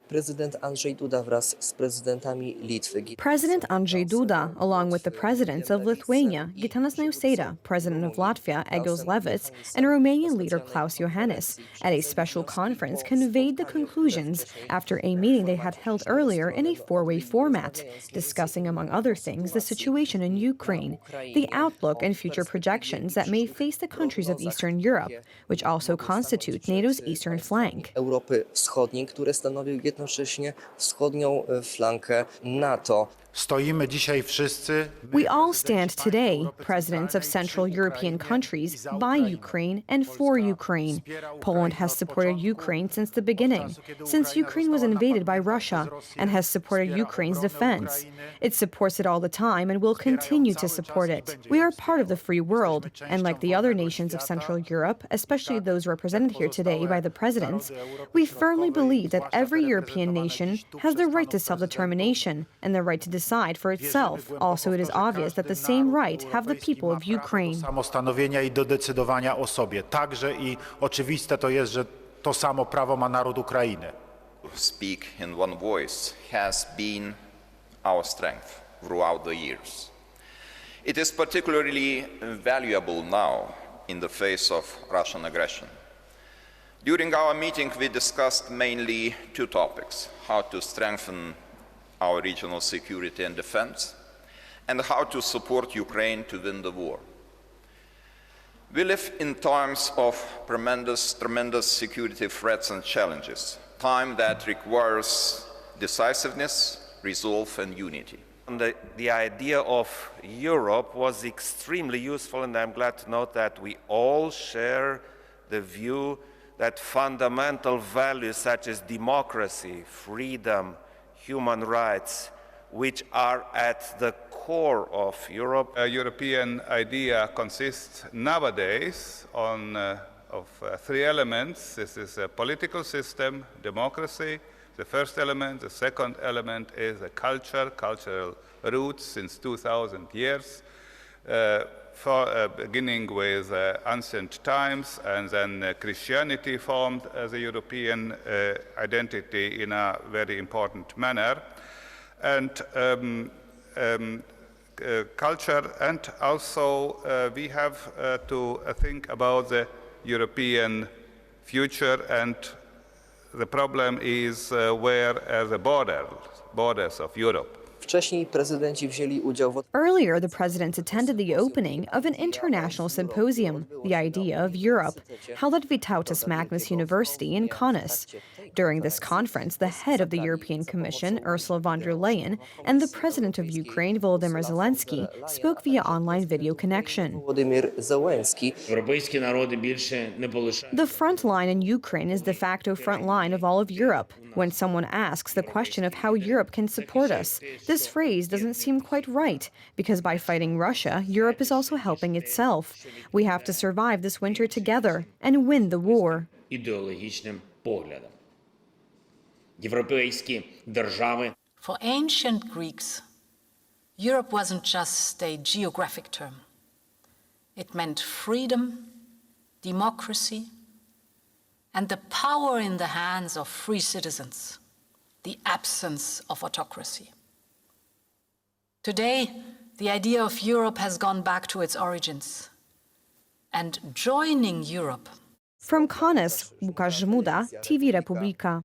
Prezydent Andrzej Duda wraz z prezydentami Litwy. President Andrzej Duda, along with the presidents of Lithuania, Gitanas Nausėda, president of Latvia, Egils Levits, and Romanian leader Klaus Iohannis, at a special conference conveyed the conclusions after a meeting they had held earlier in a four-way format, discussing, among other things, the situation in Ukraine, the outlook and future projections that may face the countries of Eastern Europe, which also constitute NATO's eastern flank. Europy Wschodniej, które stanowią jednocześnie wschodnią flankę NATO. Stoimy dzisiaj wszyscy. We all stand today, presidents of Central European countries, by Ukraine and for Ukraine. Poland has supported Ukraine since the beginning, since Ukraine was invaded by Russia, and has supported Ukraine's defense. It supports it all the time and will continue to support it. We are part of the free world, and like the other nations of Central Europe, especially those represented here today by the presidents, we firmly believe that every European nation has the right to self-determination and the right to decide for itself. Also, it is obvious that the same right have the people of Ukraine. Samostanowienia i do decydowania o sobie. Także i oczywiste to jest, że to samo prawo ma naród Ukrainy. Speak in one voice has been our strength throughout the years. It is particularly valuable now in the face of Russian aggression. During our meeting, we discussed mainly two topics: how to strengthen our regional security and defense, and how to support Ukraine to win the war. We live in times of tremendous security threats and challenges, time that requires decisiveness, resolve, and unity. And the idea of Europe was extremely useful, and I'm glad to note that we all share the view that fundamental values such as democracy, freedom, human rights, which are at the core of Europe. A European idea consists nowadays of three elements. This is a political system, democracy, the first element. The second element is a cultural roots since 2,000 years, beginning with ancient times, and then Christianity formed as a European identity in a very important manner, and culture, and also we have to think about the European future, and the problem is where are the borders of Europe. Wcześniej prezydenci wzięli udział w Earlier, the presidents attended the opening of an international symposium, The Idea of Europe, held at Vytautas Magnus University in Kaunas. During this conference, the head of the European Commission, Ursula von der Leyen, and the president of Ukraine, Volodymyr Zelensky, spoke via online video connection. Volodymyr Zelensky. The front line in Ukraine is de facto front line of all of Europe. When someone asks the question of how Europe can support us, this phrase doesn't seem quite right, because by fighting Russia, Europe is also helping itself. We have to survive this winter together and win the war. For ancient Greeks, Europe wasn't just a geographic term. It meant freedom, democracy, and the power in the hands of free citizens, the absence of autocracy. Today, the idea of Europe has gone back to its origins, and joining Europe. From Kaunas, Łukasz Żmuda, TV Republika.